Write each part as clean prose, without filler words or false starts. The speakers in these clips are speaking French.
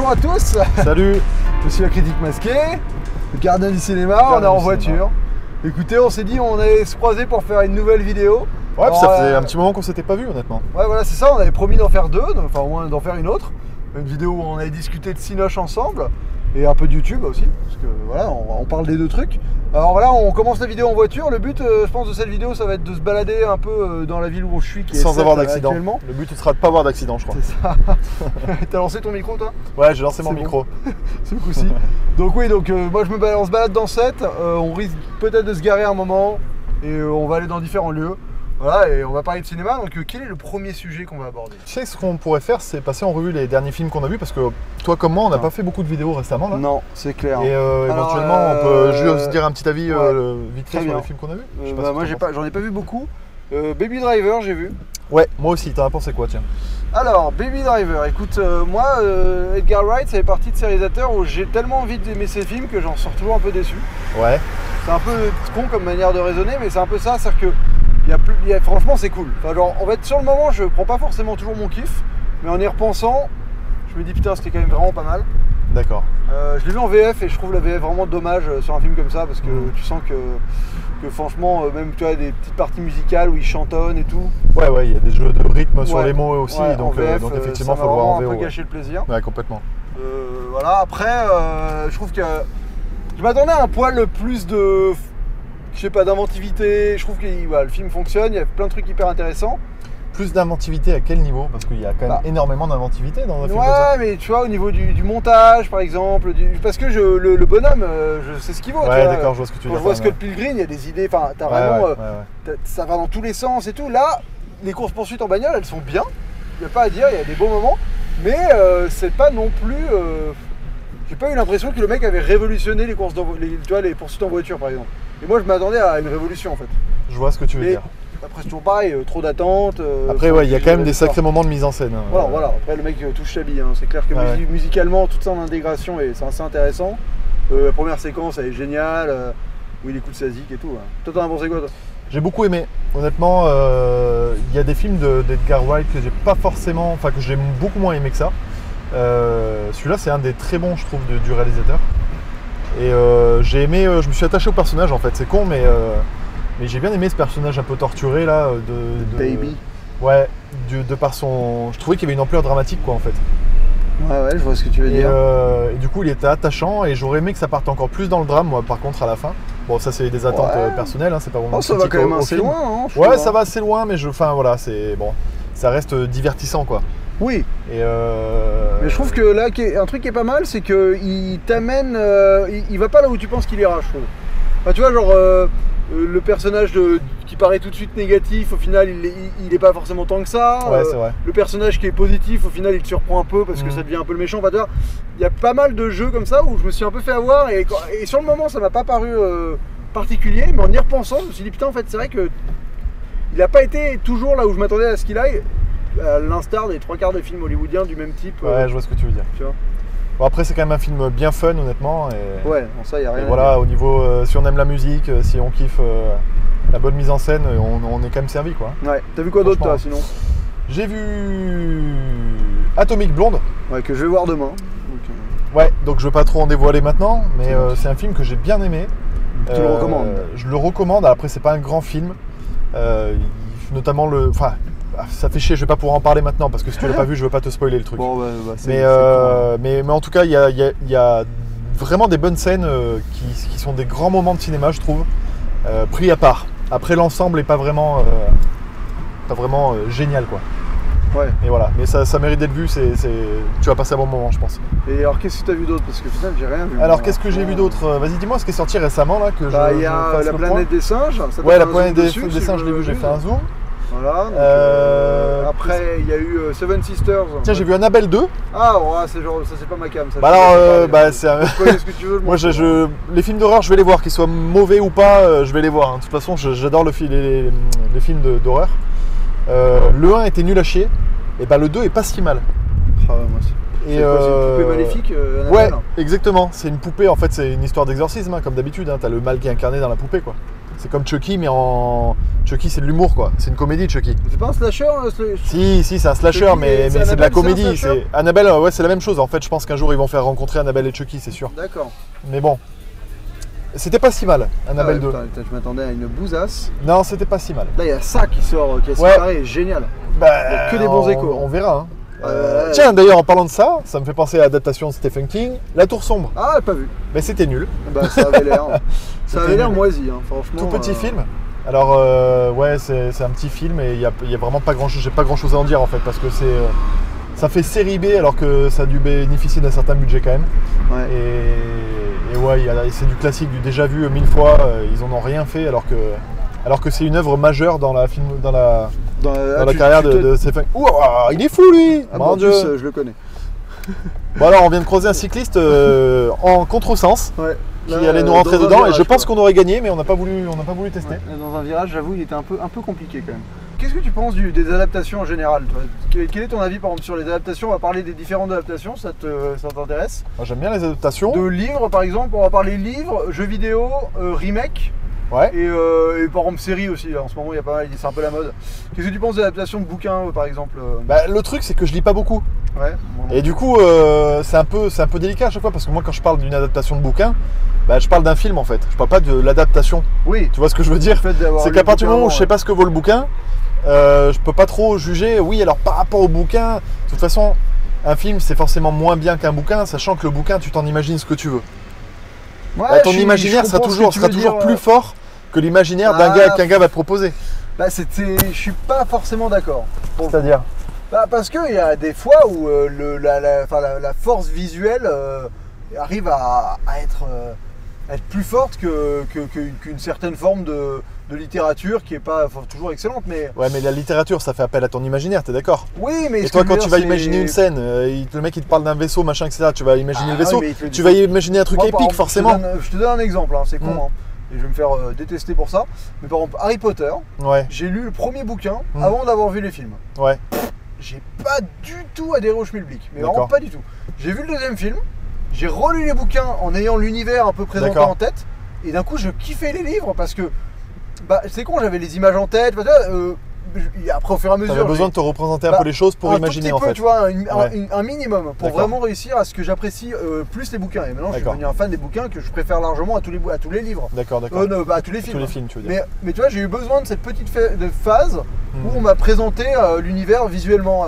bonjour à tous. Salut. Je suis la critique masquée, le gardien du cinéma, on est en voiture. Écoutez, on s'est dit on allait se croiser pour faire une nouvelle vidéo. Ouais, alors, ça faisait un petit moment qu'on s'était pas vu honnêtement. Ouais, voilà, c'est ça, on avait promis d'en faire deux, enfin au moins d'en faire une autre. Une vidéo où on avait discuté de Cinoche ensemble et un peu de YouTube aussi, parce que voilà, on parle des deux trucs. Alors voilà, on commence la vidéo en voiture. Le but, je pense, de cette vidéo, ça va être de se balader un peu dans la ville où je suis, qui est sans avoir d'accident. Actuellement. Le but, ce sera de pas avoir d'accident, je crois. C'est ça. T'as lancé ton micro, toi? Ouais, j'ai lancé mon micro. C'est le coup-ci. Donc oui, moi on se balade dans 7. On risque peut-être de se garer un moment et on va aller dans différents lieux. Voilà, et on va parler de cinéma. Donc quel est le premier sujet qu'on va aborder? Tu sais, ce qu'on pourrait faire, c'est passer en revue les derniers films qu'on a vus, parce que toi comme moi, on n'a pas fait beaucoup de vidéos récemment là. Non, c'est clair. Et éventuellement, on peut juste dire un petit avis vite fait sur les films qu'on a vus. Moi, j'en ai pas vu beaucoup. Baby Driver, j'ai vu. Ouais, moi aussi. T'en as pensé quoi, tiens? Alors, Baby Driver, écoute, moi, Edgar Wright, ça fait partie de ces réalisateurs où j'ai tellement envie d'aimer ces films que j'en sors toujours un peu déçu. Ouais. C'est un peu con comme manière de raisonner, mais c'est un peu ça, c'est-à-dire que franchement, c'est cool. Enfin, genre, en fait, sur le moment, je prends pas forcément toujours mon kiff, mais en y repensant, je me dis putain, c'était quand même vraiment pas mal. D'accord. Je l'ai vu en VF et je trouve la VF vraiment dommage sur un film comme ça, parce que tu sens que franchement, même tu as des petites parties musicales où il chantonne et tout. Ouais, il y a des jeux de rythme sur les mots aussi, donc effectivement, il faut le voir en VO. Ça va un peu gâcher le plaisir. Ouais, complètement. Voilà, après, je trouve que je m'attendais à un poil plus de, je sais pas, d'inventivité. Je trouve que le film fonctionne, il y a plein de trucs hyper intéressants. Plus d'inventivité à quel niveau? Parce qu'il y a quand même énormément d'inventivité dans un film comme Ouais, ça. mais tu vois, au niveau du montage, par exemple, parce que le bonhomme, je sais ce qu'il vaut. Ouais, d'accord, je vois ce que tu veux dire. Quand je vois Scott Pilgrim, il y a des idées, enfin, t'as vraiment, ça va dans tous les sens et tout. Là, les courses-poursuites en bagnole, elles sont bien, il n'y a pas à dire, il y a des bons moments, mais c'est pas non plus... j'ai pas eu l'impression que le mec avait révolutionné les poursuites en voiture, par exemple. Et moi, je m'attendais à une révolution, en fait. Je vois ce que tu veux dire. Après, c'est toujours pareil, trop d'attente. Après, il y a quand même des sacrés moments de mise en scène. Voilà. Après, le mec touche sa bille. C'est clair que musicalement, toute son intégration, c'est assez intéressant. La première séquence, elle est géniale, où il écoute sa zik et tout. Toi, t'en as pensé quoi, toi? J'ai beaucoup aimé. Honnêtement, il y a des films d'Edgar Wright que j'ai pas forcément, enfin que j'ai beaucoup moins aimé que ça. Celui-là, c'est un des très bons, je trouve, du réalisateur. Et j'ai aimé, je me suis attaché au personnage en fait. C'est con, mais j'ai bien aimé ce personnage un peu torturé là. Baby. Ouais, de par son. Je trouvais qu'il y avait une ampleur dramatique quoi en fait. Ouais, je vois ce que tu veux dire. Et du coup, il était attachant et j'aurais aimé que ça parte encore plus dans le drame, moi, par contre, à la fin. Bon, ça, c'est des attentes personnelles, c'est pas vraiment. Ça va quand même assez loin, hein, ouais, ça va assez loin, mais voilà, c'est bon, ça reste divertissant, quoi. Oui. Mais je trouve que là, un truc qui est pas mal, c'est qu'il t'amène, il va pas là où tu penses qu'il ira, je trouve. Enfin, tu vois, genre. Le personnage qui paraît tout de suite négatif, au final, il est pas forcément tant que ça. Ouais, c'est vrai. Le personnage qui est positif, au final, il te surprend un peu parce que ça devient un peu le méchant. Enfin, il y a pas mal de jeux comme ça où je me suis un peu fait avoir et sur le moment, ça m'a pas paru particulier, mais en y repensant, je me suis dit putain, en fait, c'est vrai que il a pas été toujours là où je m'attendais à ce qu'il aille, à l'instar des 3/4 des films hollywoodiens du même type. Ouais, je vois ce que tu veux dire. Tu vois. Bon, après, c'est quand même un film bien fun, honnêtement. Ouais, bon, ça, y a rien. Et voilà, au niveau, si on aime la musique, si on kiffe la bonne mise en scène, on est quand même servi, quoi. Ouais, t'as vu quoi d'autre, toi, sinon? J'ai vu Atomic Blonde. Ouais, que je vais voir demain. Ouais, donc je veux pas trop en dévoiler maintenant, mais c'est un film que j'ai bien aimé. Tu le recommandes? Je le recommande. Après, c'est pas un grand film. Notamment Enfin, ça fait chier, je vais pas pouvoir en parler maintenant parce que si tu l'as pas vu, je veux pas te spoiler le truc. Bon, mais en tout cas, il y a vraiment des bonnes scènes qui sont des grands moments de cinéma, je trouve, pris à part. Après, l'ensemble est pas vraiment génial, quoi. Ouais. Et voilà, mais ça mérite d'être vu. Tu vas passer un bon moment, je pense. Et alors, qu'est-ce que tu as vu d'autre? Parce que putain, j'ai rien vu. Alors, qu'est-ce que j'ai vu d'autre? Vas-y, dis-moi ce qui est sorti récemment là que il y a La Planète des Singes. Ouais, La Planète des Singes, je l'ai vu, j'ai fait un zoom. Voilà. Après, il y a eu Seven Sisters. Tiens, j'ai vu Annabelle 2. Ah, ouais, ça c'est pas ma cam. Ça, bah alors, c'est un... ce que tu veux. Moi, les films d'horreur, je vais les voir, qu'ils soient mauvais ou pas, je vais les voir. De toute façon, j'adore les films d'horreur. Le 1 était nul à chier, et bah le 2 est pas si mal. Ah, moi aussi. C'est une poupée maléfique, Annabelle? Ouais, exactement. C'est une poupée, en fait, c'est une histoire d'exorcisme, comme d'habitude. T'as le mal qui est incarné dans la poupée, quoi. C'est comme Chucky, mais Chucky, c'est de l'humour, quoi. C'est une comédie, Chucky. C'est pas un slasher Si, c'est un slasher, Chucky, mais c'est c'est de la Annabelle, c'est un comédie. slasher Annabelle, ouais, c'est la même chose. En fait, je pense qu'un jour, ils vont faire rencontrer Annabelle et Chucky, c'est sûr. D'accord. Mais bon, c'était pas si mal, Annabelle 2. Putain, je m'attendais à une bousasse. Non, c'était pas si mal. Là, il y a ça qui sort, qui est Ouais. séparé, génial. Bah, Il y a que des bons échos. On verra. Hein. Ouais. Tiens, d'ailleurs, en parlant de ça, ça me fait penser à l'adaptation de Stephen King, La Tour Sombre. Ah, pas vu. Mais c'était nul. Bah, ça avait l'air. Ça avait l'air nul. moisi, hein, franchement. Tout petit film. Alors, ouais, c'est un petit film et il y a vraiment pas grand chose. J'ai pas grand chose à en dire en fait parce que ça fait série B alors que ça a dû bénéficier d'un certain budget quand même. Ouais. Et ouais, c'est du classique, du déjà vu 1000 fois. Ils en ont rien fait alors que c'est une œuvre majeure dans la carrière de Stephen. Ouah, il est fou lui. Ah, Mon bon, en Dieu. plus, je le connais. Bon alors, on vient de croiser un cycliste en contresens. Ouais. Qui Là, allait nous rentrer dans un dedans virage, et je pense quoi. qu'on aurait gagné mais on n'a pas voulu tester. Ouais, dans un virage, j'avoue, il était un peu compliqué quand même. Qu'est-ce que tu penses des adaptations en général, toi ? Quel est ton avis par exemple sur les adaptations ? On va parler des différentes adaptations, ça t'intéresse ? Moi j'aime bien les adaptations. De livres par exemple, on va parler livres, jeux vidéo, remake Ouais. et par exemple séries aussi. En ce moment, il y a pas mal, c'est un peu la mode. Qu'est-ce que tu penses des adaptations de bouquins par exemple ? Bah, le truc c'est que je lis pas beaucoup. Ouais. Bon, Et du coup c'est un peu délicat à chaque fois parce que moi quand je parle d'une adaptation de bouquin, bah, je parle d'un film en fait. Je parle pas de l'adaptation. oui. Tu vois ce que je veux dire ? Le fait d'avoir C'est lu qu'à le partir du bouquin moment où je sais avant, pas ce que vaut le bouquin, je peux pas trop juger. Oui, alors par rapport au bouquin, de toute façon, un film c'est forcément moins bien qu'un bouquin, sachant que le bouquin tu t'en imagines ce que tu veux. Ouais, Ton imaginaire sera toujours plus fort que l'imaginaire d'un gars qu'un gars va te proposer. Bah, je suis pas forcément d'accord. C'est-à-dire ? Bah, parce qu'il y a des fois où la force visuelle arrive à être plus forte qu'une certaine forme de littérature qui est pas toujours excellente. Mais Ouais, mais la littérature ça fait appel à ton imaginaire, t'es d'accord ? oui, mais Et ce toi, que je quand veux tu dire, vas imaginer une scène, le mec il te parle d'un vaisseau, machin, etc., tu vas imaginer le vaisseau, ouais, mais il te le dit tu pas. vas imaginer un truc Moi, par épique, exemple, forcément. Je te donne un exemple, hein, c'est con, Mm. hein, et je vais me faire détester pour ça. Mais par exemple, Harry Potter, Ouais, j'ai lu le premier bouquin Mm. avant d'avoir vu les films. ouais, J'ai pas du tout adhéré au schmilblick, mais vraiment D'accord. pas du tout. J'ai vu le deuxième film, j'ai relu les bouquins en ayant l'univers un peu présenté D'accord. en tête, et d'un coup je kiffais les livres parce que, bah c'est con, j'avais les images en tête, après au fur et à mesure. t'avais besoin de te représenter un Bah, peu les choses pour un imaginer tout petit en peu, fait. tu vois, Ouais. un minimum pour D'accord. vraiment réussir à ce que j'apprécie plus les bouquins. Et maintenant je suis D'accord. devenu un fan des bouquins que je préfère largement à tous les livres. D'accord, d'accord. Non, bah, à tous les films. Tous les films, tu veux dire. Mais tu vois, j'ai eu besoin de cette petite phase Hmm. où on m'a présenté l'univers visuellement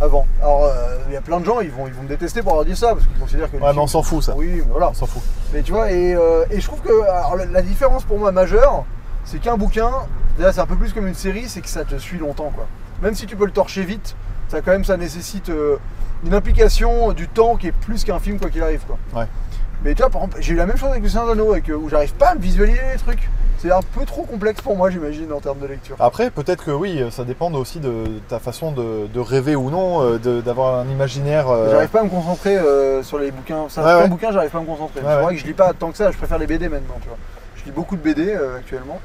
avant. Alors, il y a plein de gens, ils vont me détester pour avoir dit ça, parce qu'ils considèrent que les Ouais, mais films- on s'en fout ça. Oui, mais voilà. On s'en fout. Mais tu vois, et je trouve que alors, la différence pour moi majeure, c'est qu'un bouquin, déjà c'est un peu plus comme une série, c'est que ça te suit longtemps, quoi. Même si tu peux le torcher vite, ça nécessite une implication du temps qui est plus qu'un film, quoi qu'il arrive, quoi. Ouais. Mais tu vois, par exemple, j'ai eu la même chose avec le Seigneur des Anneaux, où j'arrive pas à me visualiser les trucs. C'est un peu trop complexe pour moi, j'imagine, en termes de lecture. Après, peut-être que oui, ça dépend aussi de ta façon de rêver ou non, d'avoir un imaginaire. J'arrive pas à me concentrer sur les bouquins. Certains Ouais, ouais. bouquins, j'arrive pas à me concentrer. Ouais, C'est ouais. vrai que je lis pas tant que ça, je préfère les BD maintenant, tu vois. Je lis beaucoup de BD actuellement.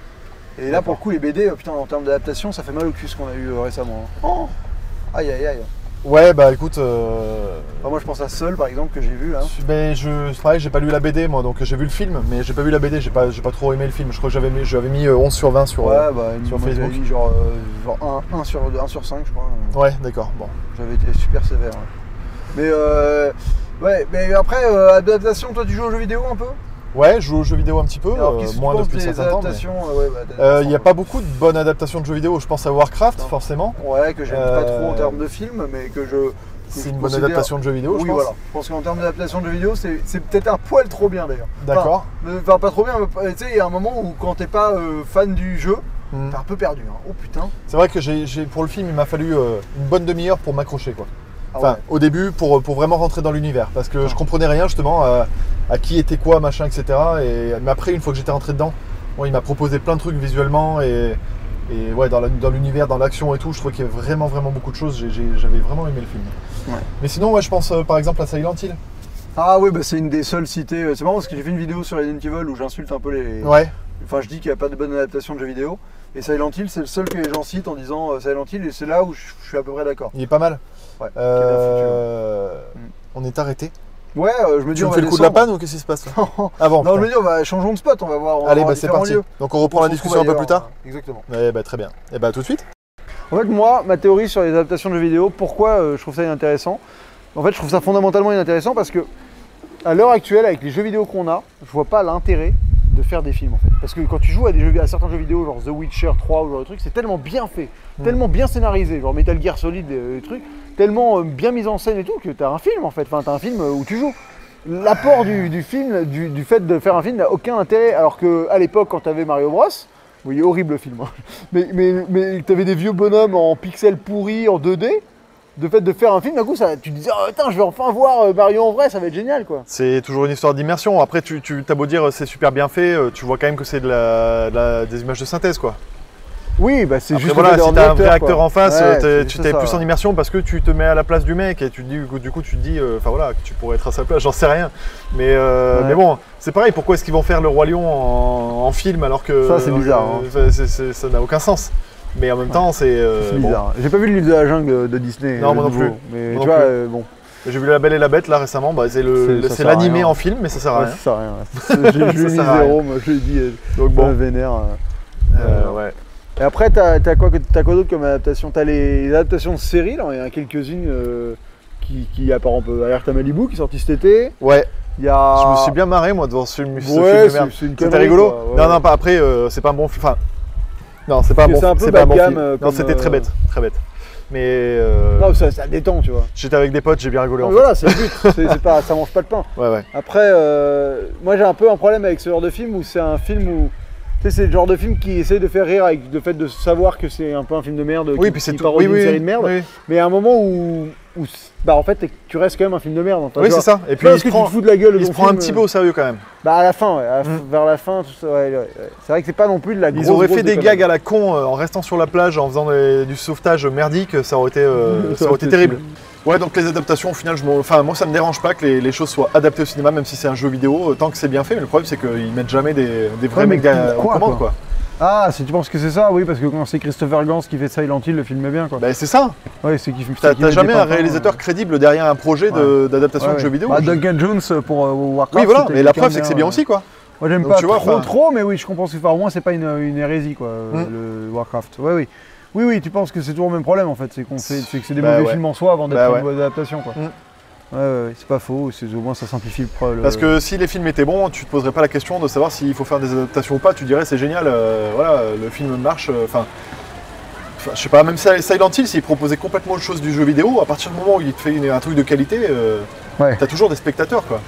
Et là, D'accord. pour le coup, les BD, putain, en termes d'adaptation, ça fait mal au cul ce qu'on a eu récemment. hein. Oh aïe, aïe, aïe. Ouais, bah écoute. Enfin, moi, je pense à Seul, par exemple, que j'ai vu là. Ben, c'est pareil, j'ai pas lu la BD moi, donc j'ai vu le film, mais j'ai pas vu la BD, j'ai pas trop aimé le film. Je crois que j'avais mis 11 sur 20 sur. Ouais, bah, sur moi, j'avais Facebook. mis genre 1 sur 5, je crois. Ouais, d'accord, bon. J'avais été super sévère. Ouais. Ouais, mais après, adaptation, toi, tu joues aux jeux vidéo un peu? Ouais, je joue aux jeux vidéo un petit peu, Alors, qu'est-ce que tu moins penses depuis des un certain temps. adaptations ouais, bah, Il n'y a pas beaucoup de bonnes adaptations de jeux vidéo, je pense à Warcraft, Non. forcément. Ouais, que j'aime pas trop en termes de film, mais que je. C'est une bonne adaptation de jeu vidéo, Oui, je pense. voilà. Je pense qu'en termes d'adaptation de jeux vidéo, c'est peut-être un poil trop bien d'ailleurs. D'accord. Enfin, pas trop bien, mais tu sais, il y a un moment où quand t'es pas fan du jeu, Hmm. t'es un peu perdu. Hein. Oh putain. C'est vrai que pour le film, il m'a fallu une bonne demi-heure pour m'accrocher, quoi. Ah Enfin, ouais. au début, pour vraiment rentrer dans l'univers, parce que je comprenais rien justement à qui était quoi, machin, etc. Mais après, une fois que j'étais rentré dedans, bon, il m'a proposé plein de trucs visuellement et ouais, dans l'univers, dans l'action et tout, je trouvais qu'il y avait vraiment beaucoup de choses. J'avais vraiment aimé le film. Ouais. Mais sinon, ouais, je pense par exemple à Silent Hill. Ah oui, bah c'est une des seules citées. C'est marrant parce que j'ai fait une vidéo sur Resident Evil où j'insulte un peu les. Ouais, Enfin, je dis qu'il n'y a pas de bonne adaptation de jeux vidéo. Et Silent Hill, c'est le seul que les gens citent en disant Silent Hill, et c'est là où je suis à peu près d'accord. il est pas mal. Ouais, qui a bien foutu, ouais. On est arrêté. Ouais, je me dis Tu on me va fais le coup de la descendre. panne ou qu'est-ce qui se passe là? Ah bon, Non, je putain. me dis on va changeons de spot, on va voir. On va Allez, voir bah c'est différents parti. lieux. Donc on reprend On la se discussion un peu retrouve plus tard. Exactement. Ouais, bah très bien. Et bah tout de suite. En fait, moi, ma théorie sur les adaptations de jeux vidéo, pourquoi je trouve ça inintéressant? En fait, je trouve ça fondamentalement inintéressant parce que, à l'heure actuelle, avec les jeux vidéo qu'on a, je vois pas l'intérêt de faire des films en fait. Parce que quand tu joues à certains jeux vidéo, genre The Witcher 3 ou ce genre de truc, c'est tellement bien fait, tellement bien scénarisé, genre Metal Gear Solid, les trucs, tellement bien mis en scène et tout, que t'as un film en fait. Enfin, t'as un film où tu joues. L'apport du film, du fait de faire un film n'a aucun intérêt, alors qu'à l'époque, quand t'avais Mario Bros, oui, horrible le film, hein. mais t'avais des vieux bonhommes en pixels pourris, en 2D, de fait de faire un film, d'un coup, tu te disais, oh putain, je vais enfin voir Mario en vrai, ça va être génial, quoi. C'est toujours une histoire d'immersion. Après, tu t'as beau dire c'est super bien fait, tu vois quand même que c'est des images de synthèse, quoi. Oui, bah c'est Après, juste voilà, le fait si d'avoir t'as un des vrai acteurs, acteur quoi. en face, Ouais, tu c'est t'es ça, plus en ouais. immersion parce que tu te mets à la place du mec et tu te dis, du coup, tu te dis, enfin voilà, que tu pourrais être à sa place, j'en sais rien. Mais bon, c'est pareil, pourquoi est-ce qu'ils vont faire le Roi Lion en film alors que. Ça, c'est bizarre, hein. Ça n'a aucun sens. Mais en même temps, c'est. C'est bon. bizarre. J'ai pas vu le livre de la jungle de Disney. Non, le moi non nouveau, plus. Mais Moi tu non vois, plus. bon. J'ai vu La Belle et la Bête là récemment, bah, Ça c'est sert à l'animé rien. en film, mais ça sert à Ouais, rien. ça sert à rien. Je lui ai mis sert à rien. 0, moi je lui ai dit, Donc bon, vénère. ouais. Et après, t'as quoi d'autre comme adaptation? T'as les adaptations de séries, là, il y en a quelques-unes qui par exemple Alerte à Malibu qui est sorti cet été. Ouais, Il y a... je me suis bien marré moi devant ce film Ouais, de merde. c'est une C'était connerie, rigolo. quoi, ouais. Non, non, pas après, c'est pas un bon film. Enfin, non, c'est pas un Parce que bon c'est un peu c'est pas bas un de bon gamme, film. Non, comme, c'était très bête, très bête. Mais Non, ça détend, tu vois. j'étais avec des potes, j'ai bien rigolé Non, en mais voilà, c'est le but, c'est pas, ça mange pas de pain. fait. Ouais, ouais. Après, moi j'ai un peu un problème avec ce genre de film où c'est un film où. Tu sais, c'est le genre de film qui essaye de faire rire avec le fait de savoir que c'est un peu un film de merde, Oui, puis c'est qui tout. parodie Oui, oui, une série de merde. oui. Mais à un moment où bah en fait, tu restes quand même un film de merde. Hein, Oui, c'est ça. Et puis parce que tu te fous de la gueule de il se ton prend un film, petit peu au sérieux quand même. Bah à la fin, ouais, vers la fin, tout ça, ouais. C'est vrai que c'est pas non plus de la grosse. Ils auraient fait des déconne. gags à la con en restant sur la plage, en faisant du sauvetage merdique, ça aurait été terrible. Ouais, donc les adaptations, au final, enfin, moi ça me dérange pas que les choses soient adaptées au cinéma, même si c'est un jeu vidéo, tant que c'est bien fait. Mais le problème, c'est qu'ils mettent jamais des vrais Ouais, mais mecs en pourquoi, commande, quoi. Ah, si tu penses que c'est ça, oui, parce que quand c'est Christopher Gans qui fait Silent Hill, le film est bien, quoi. Bah, c'est ça. Ouais, c'est qui T'as jamais un réalisateur crédible derrière un projet d'adaptation de jeu vidéo. Bah, Duncan Jones pour Warcraft. Oui, voilà, c'était mais la quelqu'un preuve, c'est que c'est bien aussi, quoi. Moi j'aime Donc, pas tu vois, trop, mais oui, je comprends ce que au moins c'est pas une hérésie, quoi, le Warcraft. Ouais, oui. Oui, tu penses que c'est toujours le même problème en fait, c'est que c'est des Bah, mauvais ouais. films en soi avant d'être Bah, une ouais. bonne adaptation, quoi. Ouais, c'est pas faux, au moins ça simplifie le. Parce que si les films étaient bons, tu te poserais pas la question de savoir s'il faut faire des adaptations ou pas. Tu dirais c'est génial, voilà, le film marche. Enfin, je sais pas, même Silent Hill, s'il proposait complètement autre chose du jeu vidéo, à partir du moment où il te fait un truc de qualité, Ouais. t'as toujours des spectateurs, quoi.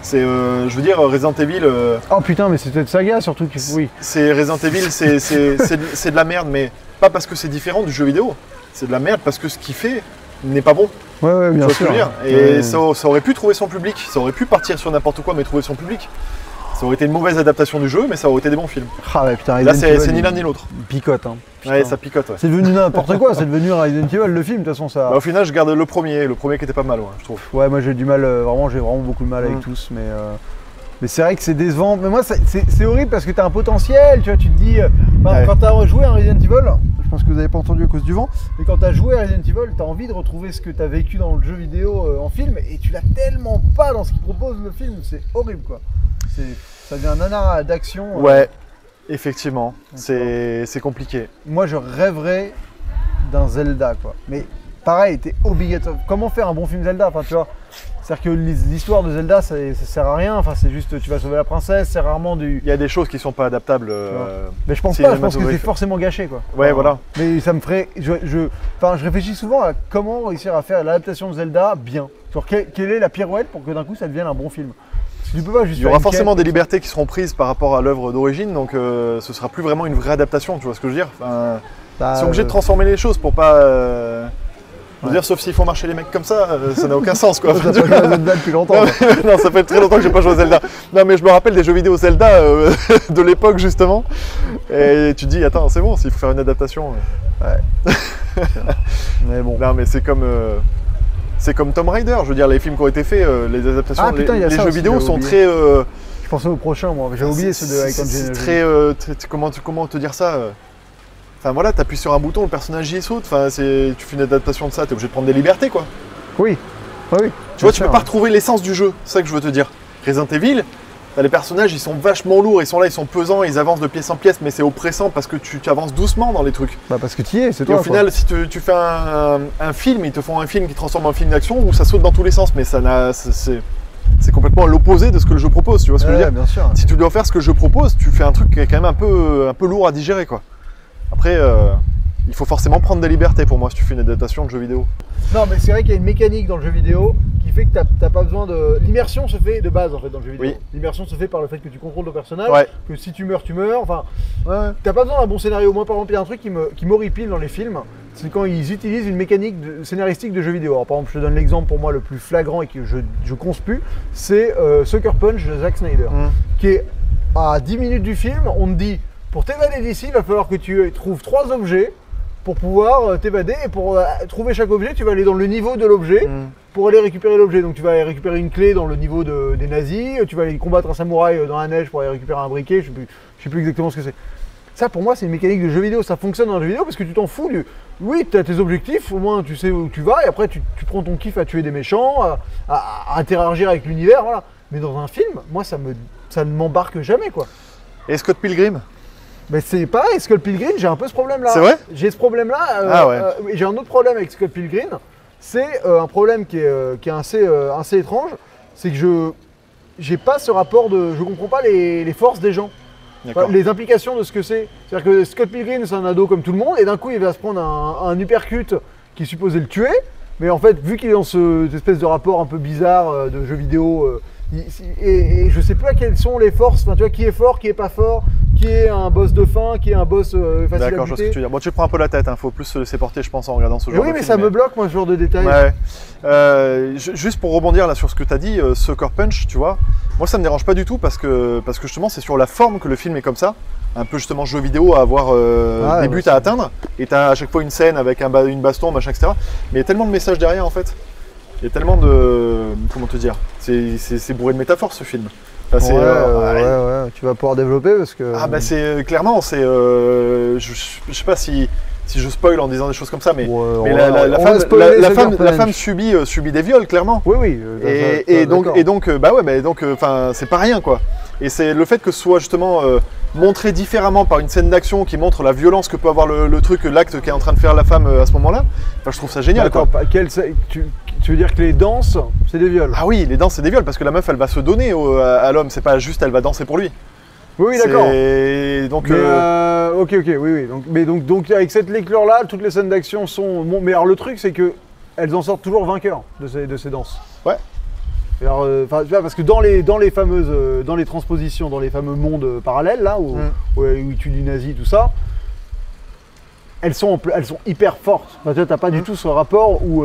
C'est, je veux dire, Resident Evil. Oh putain, mais c'est cette saga surtout qui. Oui. C'est Resident Evil, c'est de la merde, mais pas parce que c'est différent du jeu vidéo. C'est de la merde parce que ce qu'il fait n'est pas bon. Ouais, Tu bien vois ce que sûr. je veux dire. Et ça aurait pu trouver son public, ça aurait pu partir sur n'importe quoi mais trouver son public. Ça aurait été une mauvaise adaptation du jeu mais ça aurait été des bons films. Ah ouais, putain, Là Resident Evil, c'est ni il- l'un ni l'autre. il picote, hein. Ouais, Putain. ça picote. Ouais. C'est devenu n'importe quoi, c'est devenu Resident Evil le film, de toute façon ça. Bah, au final je garde le premier qui était pas mal, ouais, je trouve. Ouais, moi j'ai du mal, j'ai vraiment beaucoup de mal avec tous, mais c'est vrai que c'est décevant. Mais moi, c'est horrible parce que t'as un potentiel, tu vois, tu te dis, Ouais. quand t'as joué à Resident Evil, je pense que vous avez pas entendu à cause du vent, mais quand t'as joué à Resident Evil, t'as envie de retrouver ce que t'as vécu dans le jeu vidéo en film, et tu l'as tellement pas dans ce qu'il propose le film, c'est horrible, quoi. Ça devient un nanar d'action. Ouais, effectivement, c'est compliqué. Moi, je rêverais d'un Zelda, quoi. Mais pareil, t'es obligatoire. Comment faire un bon film Zelda, enfin, tu vois? C'est-à-dire que l'histoire de Zelda, ça sert à rien. Enfin, c'est juste, tu vas sauver la princesse, c'est rarement du. Il y a des choses qui sont pas adaptables. Mais je pense pas, je pense que c'est cinématographique. forcément gâché, quoi. Ouais, voilà. Mais ça me ferait. Je réfléchis souvent à comment réussir à faire l'adaptation de Zelda bien. Genre, quelle est la pirouette pour que d'un coup ça devienne un bon film? Parce que tu peux pas juste. Il y aura forcément des libertés qui seront prises par rapport à l'œuvre d'origine, donc ce sera plus vraiment une vraie adaptation, tu vois ce que je veux dire. Enfin, ils sont obligés de transformer les choses pour pas. Je veux dire, sauf s'ils font marcher les mecs comme ça n'a aucun sens, quoi. Ça fait pas Zelda depuis longtemps. Non, ça fait très longtemps que j'ai pas joué à Zelda. Non, mais je me rappelle des jeux vidéo Zelda de l'époque, justement. Et tu te dis, attends, c'est bon, s'il faut faire une adaptation. Mais bon. Non, mais c'est comme Tomb Raider. Je veux dire, les films qui ont été faits, les adaptations, Ah, putain, il y a les ça jeux aussi, vidéo j'avais sont oublié. très. Je pensais au prochain, moi. J'ai oublié ceux de Icon C'est Gen. très. Comment te dire ça Enfin voilà, t'appuies sur un bouton, le personnage y saute. Enfin, tu fais une adaptation de ça, t'es obligé de prendre des libertés, quoi. Oui. Ah oui. Tu vois, tu peux pas retrouver l'essence du jeu, c'est ça que je veux te dire. Resident Evil, les personnages, ils sont vachement lourds, ils sont là, ils sont pesants, ils avancent de pièce en pièce, mais c'est oppressant parce que tu avances doucement dans les trucs. Bah parce que tu y es, c'est Et toi. au final, si tu fais un film, ils te font un film qui transforme en film d'action où ça saute dans tous les sens, mais c'est complètement à l'opposé de ce que le jeu propose, tu vois ce que je veux dire? Bien sûr. Si tu dois faire ce que je propose, tu fais un truc qui est quand même un peu lourd à digérer, quoi. Après, il faut forcément prendre des libertés pour moi si tu fais une adaptation de jeu vidéo. Non, mais c'est vrai qu'il y a une mécanique dans le jeu vidéo qui fait que t'as pas besoin de... L'immersion se fait de base en fait dans le jeu vidéo. Oui. L'immersion se fait par le fait que tu contrôles ton personnage, Ouais. que si tu meurs, tu meurs. Enfin, Ouais. t'as pas besoin d'un bon scénario. Moi, par exemple, il y a un truc qui m'horripile dans les films, c'est quand ils utilisent une mécanique scénaristique de jeu vidéo. Alors, par exemple, je te donne l'exemple pour moi le plus flagrant et que je conspue, c'est Sucker Punch de Zack Snyder, qui est à 10 minutes du film, on te dit, pour t'évader d'ici, il va falloir que tu trouves 3 objets pour pouvoir t'évader, et pour trouver chaque objet, tu vas aller dans le niveau de l'objet pour aller récupérer l'objet. Donc tu vas aller récupérer une clé dans le niveau des nazis, tu vas aller combattre un samouraï dans la neige pour aller récupérer un briquet, je sais plus exactement ce que c'est. Ça pour moi c'est une mécanique de jeu vidéo, ça fonctionne dans le jeu vidéo parce que tu t'en fous Oui, tu as tes objectifs, au moins tu sais où tu vas, et après tu prends ton kiff à tuer des méchants, à interagir avec l'univers, voilà. Mais dans un film, moi ça ne m'embarque jamais quoi. Et Scott Pilgrim? Mais c'est pareil, Scott Pilgrim, j'ai un peu ce problème-là. C'est vrai? J'ai ce problème-là. Ah ouais. J'ai un autre problème avec Scott Pilgrim. C'est un problème qui est assez étrange. C'est que j'ai pas ce rapport de... Je comprends pas les forces des gens. Enfin, les implications de ce que c'est. C'est-à-dire que Scott Pilgrim, c'est un ado comme tout le monde, et d'un coup, il va se prendre un uppercut qui est supposé le tuer. Mais en fait, vu qu'il est dans cette espèce de rapport un peu bizarre de jeu vidéo... et je sais pas quelles sont les forces, enfin, tu vois, qui est fort, qui est pas fort, qui est un boss de fin, qui est un boss facile à buter. D'accord, je vois ce que tu veux dire. Bon, tu te prends un peu la tête, faut plus se laisser porter, je pense, en regardant ce genre de oui, mais film, ça me bloque, moi, ce genre de détails. Ouais. Juste pour rebondir là sur ce que tu as dit, Sucker Punch, tu vois, moi ça me dérange pas du tout parce que justement c'est sur la forme que le film est comme ça, un peu justement jeu vidéo à avoir des buts à atteindre, et tu as à chaque fois une scène avec une baston, machin, etc. Mais il y a tellement de messages derrière en fait. Il y a tellement de... Comment te dire? C'est bourré de métaphores ce film. Enfin, ouais, tu vas pouvoir développer parce que... Ah bah c'est... Clairement, c'est... je sais pas si je spoil en disant des choses comme ça, mais, la femme subit des viols, clairement. Oui. Donc, c'est pas rien, quoi. Et c'est le fait que ce soit justement montré différemment par une scène d'action qui montre la violence que peut avoir le truc, l'acte qu'est en train de faire la femme à ce moment-là, je trouve ça génial. Attends, tu veux dire que les danses, c'est des viols? Ah oui, les danses, c'est des viols, parce que la meuf, elle va se donner à l'homme, c'est pas juste elle va danser pour lui. Oui, d'accord. Donc, oui. Donc avec cette lecture-là, toutes les scènes d'action sont... Bon, mais alors le truc, c'est que elles en sortent toujours vainqueurs de ces danses. Ouais. Alors, parce que dans les fameuses, dans les transpositions, dans les fameux mondes parallèles là où ils tuent du nazi, tout ça, elles sont hyper fortes. Enfin, tu n'as pas du tout ce rapport où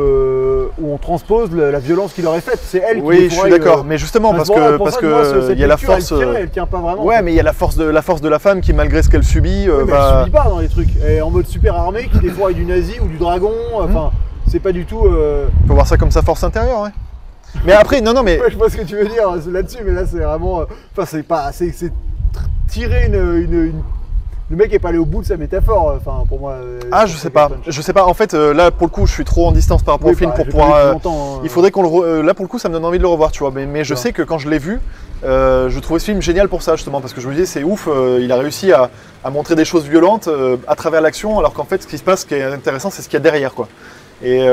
on transpose la violence qui leur est faite. C'est elle qui... Oui, je suis d'accord. Mais justement, parce que il y a la force. Elle tient pas vraiment. Ouais, mais il y a la force de la femme qui, malgré ce qu'elle subit, mais elle subit pas dans les trucs. Elle est en mode super armée qui des fois est du nazi ou du dragon. Enfin, c'est pas du tout. On peut voir ça comme sa force intérieure, ouais. Mais après, non, mais... Ouais, je vois ce que tu veux dire là-dessus, mais là, c'est vraiment... Enfin, c'est pas... C'est tirer une... Le mec est pas allé au bout de sa métaphore, enfin, pour moi... je sais pas. Je sais pas. En fait, là, pour le coup, je suis trop en distance par rapport au film pour pouvoir... Il faudrait qu'on le... Là, pour le coup, ça me donne envie de le revoir, tu vois. Mais je sais que quand je l'ai vu, je trouvais ce film génial pour ça, justement, parce que je me disais, c'est ouf, il a réussi à montrer des choses violentes à travers l'action, alors qu'en fait, ce qui se passe, ce qui est intéressant, c'est ce qu'il y a derrière, quoi. Et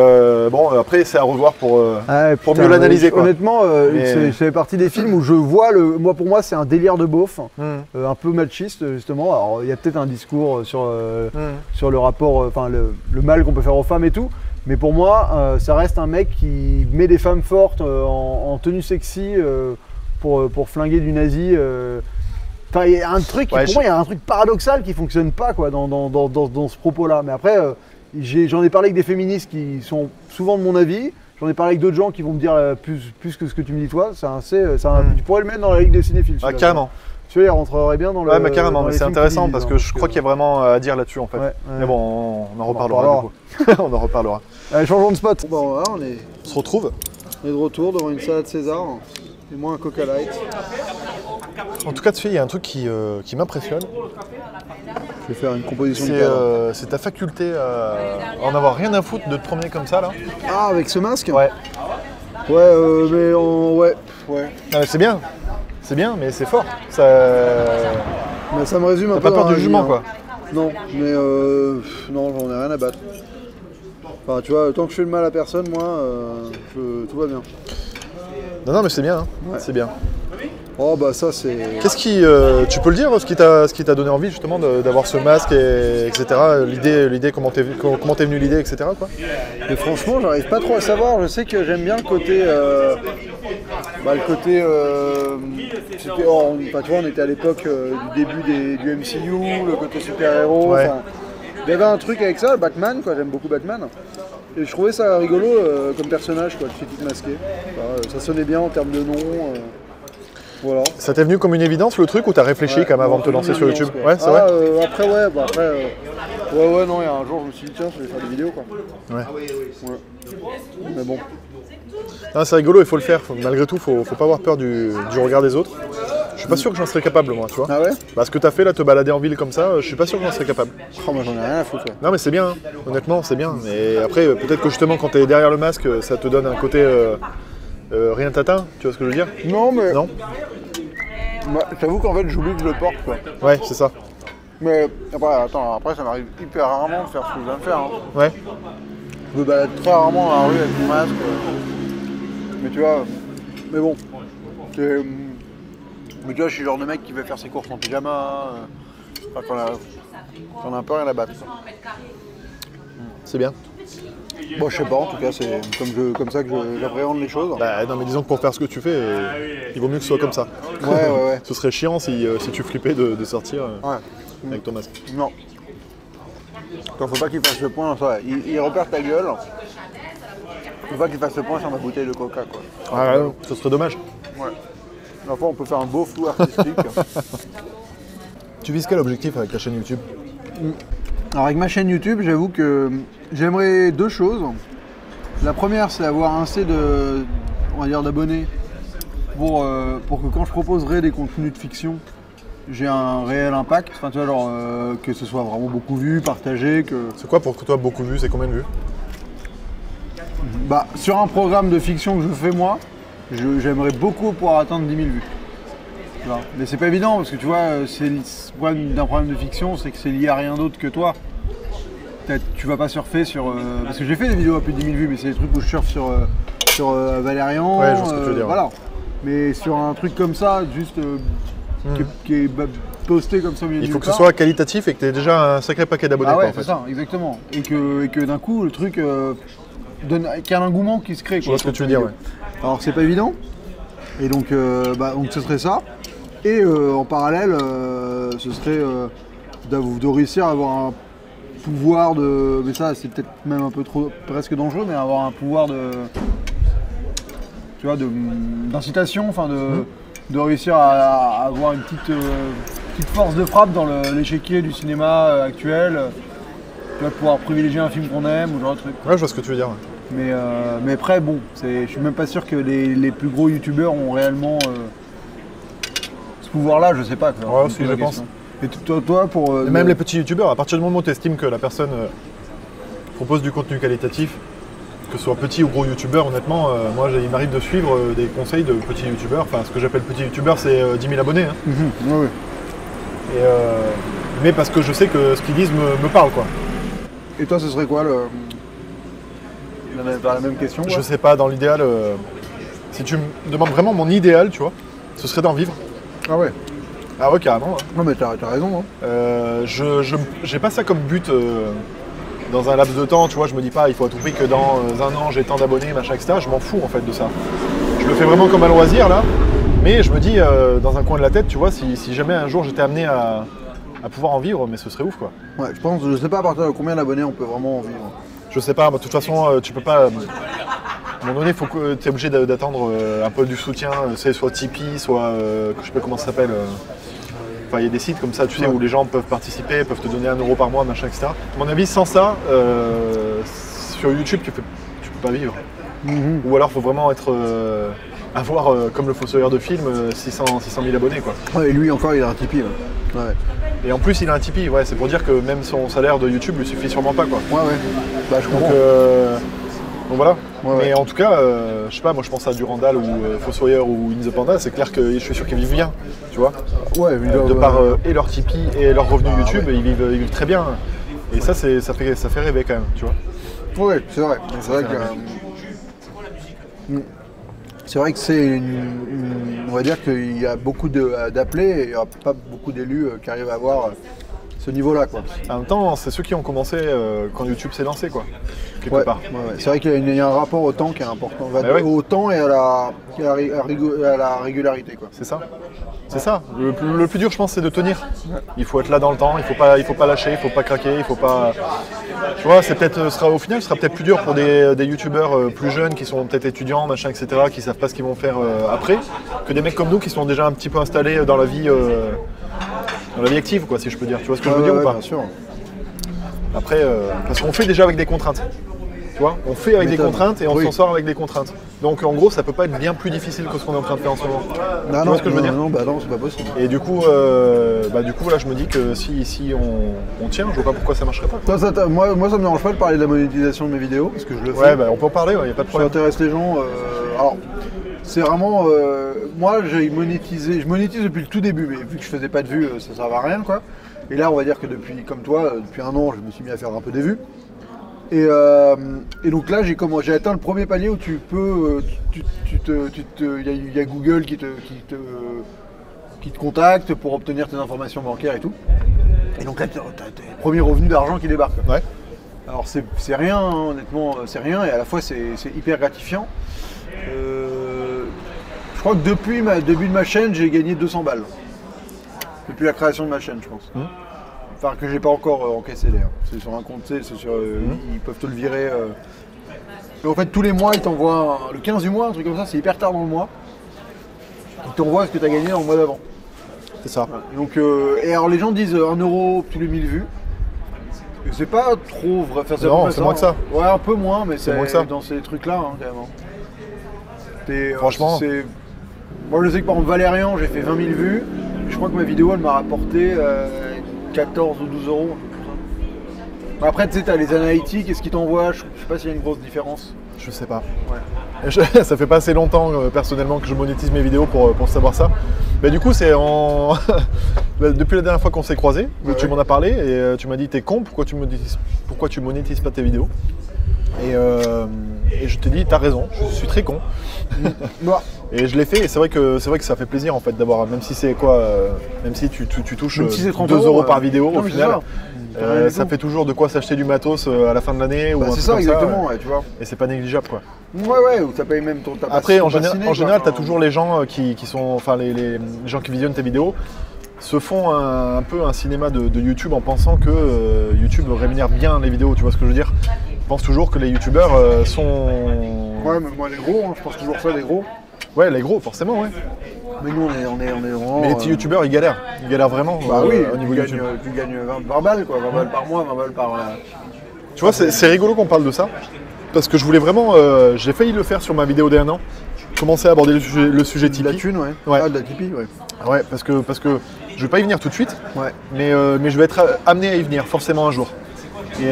après c'est à revoir pour mieux l'analyser. Honnêtement, c'est fait partie des films où je vois pour moi c'est un délire de beauf, un peu machiste justement. Alors il y a peut-être un discours sur le rapport, enfin le mal qu'on peut faire aux femmes et tout. Mais pour moi, ça reste un mec qui met des femmes fortes en tenue sexy pour flinguer du nazi. Enfin, il y a un truc, pour moi, il y a un truc paradoxal qui fonctionne pas quoi dans ce propos-là. Mais après. J'en ai parlé avec des féministes qui sont souvent de mon avis. J'en ai parlé avec d'autres gens qui vont me dire plus que ce que tu me dis toi. Tu pourrais le mettre dans la ligue des cinéphiles. Carrément. Tu vois, il rentrerait bien dans le. Ouais, mais carrément. Mais c'est intéressant parce que je crois qu'il y a vraiment à dire là-dessus en fait. Mais bon, on en reparlera du coup. On en reparlera. Allez, changeons de spot. Bon, là, on se retrouve. On est de retour devant une salade César et moi un Coca Light. En tout cas, tu sais, il y a un truc qui m'impressionne. Je vais faire une composition de cadre. C'est ta faculté à en avoir rien à foutre de te promener comme ça là. Ah, avec ce masque? Ouais. Ouais, ouais. Ah, c'est bien, mais c'est fort. Ça... Mais ça me résume un T'as peu. pas peur dans du la jugement, vie, quoi. Non, mais non, j'en ai rien à battre. Enfin, tu vois, tant que je fais le mal à personne, moi, tout va bien. Non, mais c'est bien, hein. Ouais. C'est bien. Oh, bah ça, c'est. Qu'est-ce qui, tu peux le dire, ce qui t'a donné envie justement d'avoir ce masque, etc. L'idée, comment t'es venue l'idée, etc. quoi. Et franchement, j'arrive pas trop à savoir. Je sais que j'aime bien le côté. C'était, tu vois, on était à l'époque du début du MCU, le côté super-héros. Ouais. Il y avait un truc avec ça, Batman, quoi. J'aime beaucoup Batman. Et je trouvais ça rigolo comme personnage, quoi, de fille toute masquée. Enfin, ça sonnait bien en termes de nom. Voilà. Ça t'est venu comme une évidence le truc ou t'as réfléchi quand même avant de te lancer sur YouTube? Quoi. Ouais, c'est vrai. Après, non, il y a un jour, je me suis dit, tiens, je vais faire des vidéos, quoi. Ouais. Mais bon. Non, c'est rigolo, il faut le faire. Malgré tout, faut pas avoir peur du regard des autres. Je suis pas sûr que j'en serais capable, moi, tu vois. Ah ouais? Ce que t'as fait là, te balader en ville comme ça, je suis pas sûr que j'en serais capable. Oh, moi, j'en ai rien à foutre, ouais. Non, mais c'est bien, hein. Honnêtement, c'est bien. Et après, peut-être que justement, quand t'es derrière le masque, ça te donne un côté rien t'atteint, tu vois ce que je veux dire? Non, mais. Non? Moi, j'avoue qu'en fait, j'oublie que je le porte, quoi. Ouais, c'est ça. Mais après, ça m'arrive hyper rarement de faire ce que je viens de faire. Hein. Ouais. Je me balade très rarement dans la rue avec mon masque. Mais tu vois, mais bon. Mais tu vois, je suis le genre de mec qui veut faire ses courses en pyjama. Enfin, quand on a un peu rien à battre. Quoi. C'est bien. Bon, je sais pas, en tout cas, c'est comme ça que j'appréhende les choses. Bah non, mais disons que pour faire ce que tu fais, il vaut mieux que ce soit comme ça. Ouais. Ce serait chiant si tu flippais de sortir avec ton masque. Non. Faut pas qu'il fasse le point, ça. Il repère ta gueule. Faut pas qu'il fasse le point sur ma bouteille de coca, quoi. Ah ouais, ce serait dommage. Ouais. Enfin, on peut faire un beau flou artistique. Tu vises quel objectif avec ta chaîne YouTube? Alors avec ma chaîne YouTube, j'avoue que j'aimerais deux choses. La première, c'est avoir assez d'abonnés pour que quand je proposerai des contenus de fiction, j'ai un réel impact. Enfin, tu vois, genre que ce soit vraiment beaucoup vu, partagé. C'est quoi pour toi beaucoup vu? C'est combien de vues? Bah, sur un programme de fiction que je fais moi, j'aimerais beaucoup pouvoir atteindre 10 000 vues. Tu vois. Mais c'est pas évident parce que tu vois, le problème d'un programme de fiction, c'est que c'est lié à rien d'autre que toi. Tu vas pas surfer sur. Parce que j'ai fait des vidéos à plus de 10 000 vues, mais c'est des trucs où je surfe sur Valérian. Ouais, je vois ce que tu veux dire. Voilà. Mais sur un truc comme ça, juste qui est posté comme ça au milieu. Il faut que ce soit qualitatif et que tu aies déjà un sacré paquet d'abonnés. Ah ouais, en fait. c'est ça, exactement. Et que d'un coup, le truc qu'il y a un engouement qui se crée. Je vois ce que tu veux dire, ouais. Alors c'est pas évident. Et donc ce serait ça. Et en parallèle, ce serait de réussir à avoir un pouvoir de. Mais ça, c'est peut-être même un peu trop presque dangereux, mais avoir un pouvoir de. Tu vois, d'incitation, enfin de réussir à avoir une petite force de frappe dans l'échiquier du cinéma actuel. Tu vas pouvoir privilégier un film qu'on aime ou genre de truc. Ouais, je vois ce que tu veux dire. Mais après, bon, je suis même pas sûr que les plus gros youtubeurs ont réellement ce pouvoir-là, je sais pas. Ouais, aussi, je pense. Et toi pour. Même les petits youtubeurs, à partir du moment où tu estimes que la personne propose du contenu qualitatif, que ce soit petit ou gros youtubeur, honnêtement, moi il m'arrive de suivre des conseils de petits youtubeurs. Enfin, ce que j'appelle petit youtubeur, c'est 10 000 abonnés. Hein. Ouais. Et, mais parce que je sais que ce qu'ils disent me parle, quoi. Et toi, ce serait quoi la même question? Je sais pas, dans l'idéal, si tu me demandes vraiment mon idéal, tu vois, ce serait d'en vivre. Ah ouais. Ah ouais, carrément. Hein. Non mais t'as raison. Hein. J'ai pas ça comme but dans un laps de temps, tu vois, je me dis pas il faut à tout prix que dans un an j'ai tant d'abonnés, machin, etc. Je m'en fous en fait de ça. Je le fais vraiment comme un loisir là, mais je me dis dans un coin de la tête, tu vois, si jamais un jour j'étais amené à pouvoir en vivre, mais ce serait ouf quoi. Ouais, je sais pas à partir de combien d'abonnés on peut vraiment en vivre. Je sais pas, de toute façon tu peux pas. À un moment donné, tu es obligé d'attendre un peu du soutien, soit Tipeee, soit je sais pas comment ça s'appelle. Enfin, il y a des sites comme ça, tu sais, où les gens peuvent participer, peuvent te donner 1 € par mois, machin, etc. À mon avis, sans ça, sur YouTube, tu peux pas vivre. Ou alors, il faut vraiment avoir, comme le Fossoyeur de film, 600 000 abonnés, quoi. Ouais, et lui, encore, il a un Tipeee. Ouais. Et en plus, il a un Tipeee, ouais, c'est pour dire que même son salaire de YouTube lui suffit sûrement pas, quoi. Ouais. Bah, je comprends. Donc voilà. Ouais, mais en tout cas, je sais pas, moi je pense à Durandal ou Fossoyeur ou In The Panda, c'est clair que je suis sûr qu'ils vivent bien, tu vois. Ouais, de par et leur Tipeee et leur revenu YouTube, ils vivent très bien. Et ça, ça fait rêver quand même, tu vois. Ouais, c'est vrai. C'est vrai que on va dire qu'il y a beaucoup d'appelés et il n'y a pas beaucoup d'élus qui arrivent à avoir ce niveau-là, quoi. En même temps, c'est ceux qui ont commencé quand YouTube s'est lancé, quoi, quelque part. Ouais. C'est vrai qu'il y a un rapport au temps qui est important, au temps et à la régularité, quoi. C'est ça. C'est ça. Le plus dur, je pense, c'est de tenir. Il faut être là dans le temps. Il faut pas lâcher. Il faut pas craquer. Il faut pas. Tu vois, au final, ce sera peut-être plus dur pour des youtubeurs plus jeunes qui sont peut-être étudiants, machin, etc., qui savent pas ce qu'ils vont faire après, que des mecs comme nous qui sont déjà un petit peu installés dans la vie active, quoi, si je peux dire. Tu vois ce que je veux dire ou pas? Bien sûr. Après, parce qu'on fait déjà avec des contraintes. Tu vois, on fait avec des contraintes et on s'en sort avec des contraintes. Donc en gros, ça peut pas être bien plus difficile que ce qu'on est en train de faire en ce moment. Tu vois ce que je veux dire? Non, c'est pas possible. Et du coup, voilà, je me dis que si on tient, je vois pas pourquoi ça marcherait pas. Moi, ça me dérange pas de parler de la monétisation de mes vidéos, parce que je le fais. Ouais, on peut en parler, y a pas de problème. Ça intéresse les gens. Alors, c'est vraiment... moi, je monétise depuis le tout début, mais vu que je faisais pas de vues, ça servait à rien, quoi. Et là, on va dire que comme toi, depuis un an, je me suis mis à faire un peu des vues. Et donc là, j'ai atteint le premier palier où tu peux, il y a Google qui te contacte pour obtenir tes informations bancaires et tout. Et donc là, tu as tes premiers revenus d'argent qui débarquent. Ouais. Alors c'est rien, hein, honnêtement, c'est rien, et à la fois c'est hyper gratifiant. Je crois que depuis le début de ma chaîne, j'ai gagné 200 balles. Depuis la création de ma chaîne, je pense. Enfin, que j'ai pas encore encaissé d'ailleurs. C'est sur un compte, c'est sur, ils peuvent te le virer. Et en fait, tous les mois, ils t'envoient le 15 du mois, un truc comme ça, c'est hyper tard dans le mois. Ils t'envoient ce que tu as gagné dans le mois d'avant. C'est ça. Voilà. Donc, et alors, les gens disent 1 euro tous les 1000 vues. Et c'est pas trop vrai. Enfin, non, c'est moins que ça. Ouais, un peu moins, mais c'est moins que ça. Dans ces trucs-là, hein, quand même. Franchement. Moi, je sais que par exemple, Valérian, j'ai fait 20 000 vues. Je crois que ma vidéo, elle m'a rapporté 14 ou 12 euros. Après, tu sais, t'as les analytiques et ce qu'ils t'envoient, je sais pas s'il y a une grosse différence. Je sais pas. Ouais. Ça fait pas assez longtemps personnellement que je monétise mes vidéos pour savoir ça. Mais du coup, c'est depuis la dernière fois qu'on s'est croisés, tu m'en as parlé et tu m'as dit t'es con, pourquoi tu monétises pas tes vidéos? Et je te dis t'as raison, je suis très con. Et je l'ai fait et c'est vrai que ça fait plaisir en fait d'avoir, même si c'est quoi, même si tu touches 2 euros par vidéo au final. Ça fait toujours de quoi s'acheter du matos à la fin de l'année ou un truc c'est ça, comme exactement, ouais, tu vois. Et c'est pas négligeable, quoi. Ouais, ou ça paye même ton tabac. Après, en général, tu as toujours les gens qui sont, enfin les gens qui visionnent tes vidéos se font un peu un cinéma de YouTube en pensant que YouTube rémunère bien les vidéos, tu vois ce que je veux dire? Ils pensent toujours que les youtubeurs sont... Ouais, mais moi les gros, hein, je pense toujours ça, les gros. Ouais, les gros, forcément, ouais. Mais nous, on est vraiment... Mais les petits youtubeurs, ils galèrent vraiment au niveau YouTube. Tu gagnes 20 balles, quoi, 20 balles par mois, 20 balles par... Tu vois, c'est rigolo qu'on parle de ça, parce que je voulais vraiment... j'ai failli le faire sur ma vidéo d'un an, commencer à aborder le sujet Tipeee. De la thune, ouais. Ouais. De la Tipeee, ouais. Ouais, parce que je vais pas y venir tout de suite, ouais. mais je vais être amené à y venir, forcément un jour. Et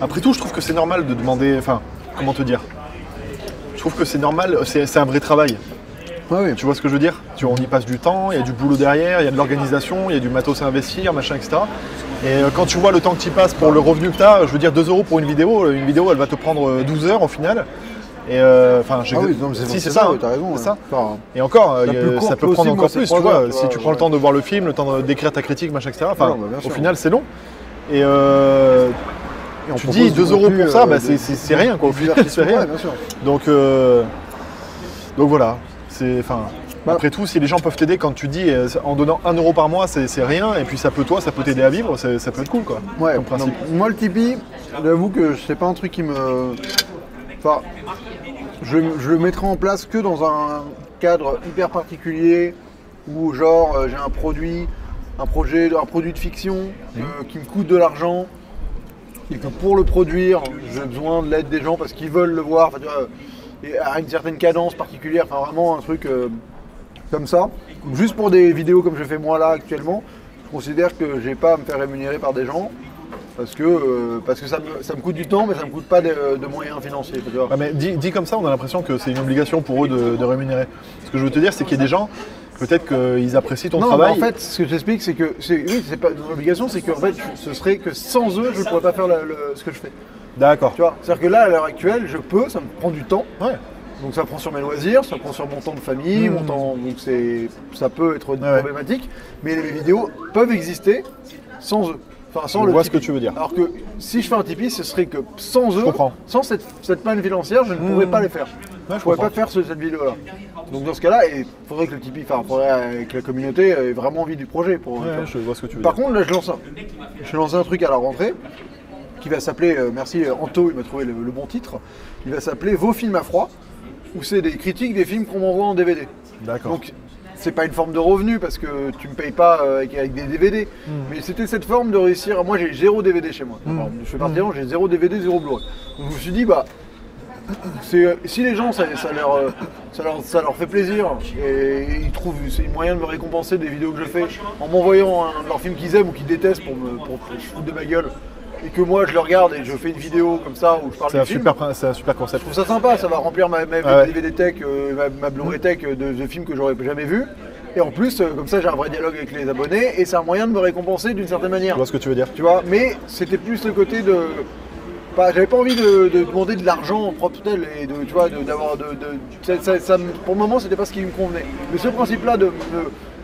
après tout, je trouve que c'est normal de demander... Enfin, comment te dire? Je trouve que c'est normal, c'est un vrai travail. Ouais. Tu vois ce que je veux dire? On y passe du temps, il y a du boulot derrière, il y a de l'organisation, il y a du matos à investir, machin, etc. Et quand tu vois le temps que tu y passes pour le revenu que tu as, je veux dire 2 euros pour une vidéo elle va te prendre 12 heures au final. Et enfin, si c'est ça, t'as raison. C'est ça. Enfin, et encore, ça peut prendre encore plus, tu vois. Si tu prends le temps de voir le film, le temps d'écrire ta critique, machin, etc. Enfin, au final, c'est long. Et tu dis 2 euros pour ça, c'est rien, quoi. Au final, c'est rien. Donc voilà. Après tout, si les gens peuvent t'aider quand tu dis en donnant 1 euro par mois, c'est rien, et puis ça peut t'aider à vivre, ça peut être cool, quoi. Ouais, comme principe. Moi, le Tipeee, j'avoue que c'est pas un truc qui me... Enfin, je le mettrai en place que dans un cadre hyper particulier, où genre j'ai un produit de fiction qui me coûte de l'argent, et que pour le produire, j'ai besoin de l'aide des gens parce qu'ils veulent le voir. Enfin, tu vois, et à une certaine cadence particulière, enfin vraiment un truc comme ça. Juste pour des vidéos comme je fais moi là actuellement, je considère que j'ai pas à me faire rémunérer par des gens. Parce que ça me coûte du temps, mais ça me coûte pas de moyens financiers. Tu vois. Ouais, mais dit comme ça, on a l'impression que c'est une obligation pour eux de rémunérer. Ce que je veux te dire, c'est qu'il y a des gens, peut-être qu'ils apprécient ton travail. En fait, ce que j'explique, c'est que oui, c'est pas une obligation, c'est qu'en fait, ce serait que sans eux, je ne pourrais pas faire ce que je fais. D'accord. Tu vois, c'est-à-dire que là, à l'heure actuelle, je peux, ça me prend du temps. Ouais. Donc ça prend sur mes loisirs, ça prend sur mon temps de famille, mon temps, donc ça peut être problématique. Mais les vidéos peuvent exister sans eux. Enfin, sans je le vois Tipeee. ce que tu veux dire. Alors que si je fais un Tipeee, ce serait que sans eux, comprends. sans cette manne financière, je ne pourrais pas les faire. Ouais, je pourrais pas faire cette vidéo-là. Donc dans ce cas-là, il faudrait que le Tipeee, que la communauté ait vraiment envie du projet. Je vois ce que tu veux Par dire. contre, là, je lance un truc à la rentrée qui va s'appeler, merci Anto, il m'a trouvé le bon titre, il va s'appeler Vos films à froid, où c'est des critiques des films qu'on m'envoie en DVD. D'accord. Donc c'est pas une forme de revenu parce que tu me payes pas avec des DVD, mais c'était cette forme de réussir. Moi j'ai 0 DVD chez moi. Alors, je fais partie j'ai 0 DVD, 0 Blu-ray. Donc je me suis dit si les gens ça leur fait plaisir et ils trouvent c'est moyen de me récompenser des vidéos que je fais en m'envoyant un de leurs films qu'ils aiment ou qu'ils détestent pour se foutre de ma gueule. Et que moi je le regarde et je fais une vidéo comme ça où je parle du film. C'est un super concept. Je trouve ça sympa, ça va remplir ma DVD tech, ma Blu-ray tech de films que j'aurais jamais vus. Et en plus, comme ça j'ai un vrai dialogue avec les abonnés et c'est un moyen de me récompenser d'une certaine manière. Je vois ce que tu veux dire. Tu vois, mais c'était plus le côté de. J'avais pas envie de demander de l'argent en propre tel et tu vois, d'avoir pour le moment c'était pas ce qui me convenait. Mais ce principe-là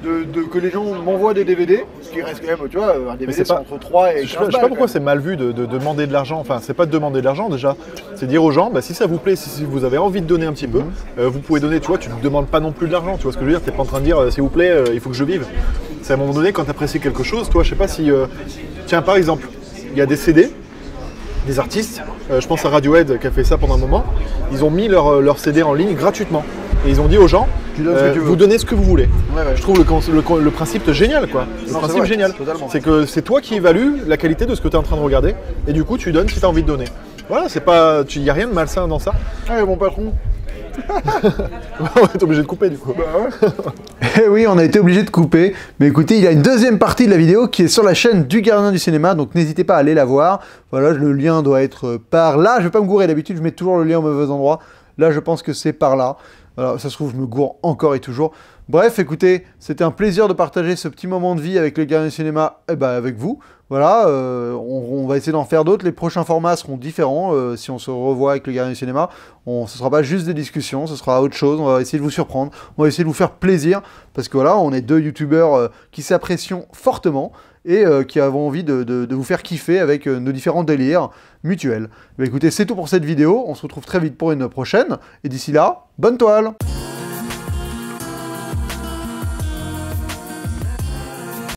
que les gens m'envoient des DVD, ce qui reste quand même, tu vois, un DVD c'est entre 3 et 15 balles. Je sais pas pourquoi c'est mal vu de demander de l'argent, enfin c'est pas de demander de l'argent déjà, c'est dire aux gens, si ça vous plaît, si vous avez envie de donner un petit peu, vous pouvez donner, tu vois, tu ne demandes pas non plus de l'argent, tu vois ce que je veux dire, t'es pas en train de dire s'il vous plaît, il faut que je vive. C'est à un moment donné quand tu apprécies quelque chose, toi je sais pas si, tiens par exemple, il y a des CD, des artistes, je pense à Radiohead qui a fait ça pendant un moment, ils ont mis leur CD en ligne gratuitement. Et ils ont dit aux gens, vous donnez ce que vous voulez. Ouais. Je trouve le principe génial, quoi. Le principe génial. C'est que c'est toi qui évalues la qualité de ce que tu es en train de regarder. Et du coup, tu donnes si tu as envie de donner. Voilà, il n'y a rien de malsain dans ça. Ah, mon patron. Ouais, t'es obligé de couper du coup. Eh oui, on a été obligé de couper. Mais écoutez, il y a une deuxième partie de la vidéo qui est sur la chaîne du Gardien du Cinéma. Donc n'hésitez pas à aller la voir. Voilà, le lien doit être par là. Je vais pas me gourer, d'habitude je mets toujours le lien au mauvais endroit. Là, je pense que c'est par là. Alors, ça se trouve, je me gourre encore et toujours. Bref, écoutez, c'était un plaisir de partager ce petit moment de vie avec le Gardien du Cinéma, avec vous. Voilà, on va essayer d'en faire d'autres. Les prochains formats seront différents. Si on se revoit avec le Gardien du Cinéma, ce ne sera pas juste des discussions, ce sera autre chose. On va essayer de vous surprendre, on va essayer de vous faire plaisir. Parce que voilà, on est deux youtubeurs qui s'apprécient fortement et qui avons envie de vous faire kiffer avec nos différents délires mutuels. Écoutez, c'est tout pour cette vidéo. On se retrouve très vite pour une prochaine. Et d'ici là, bonne toile!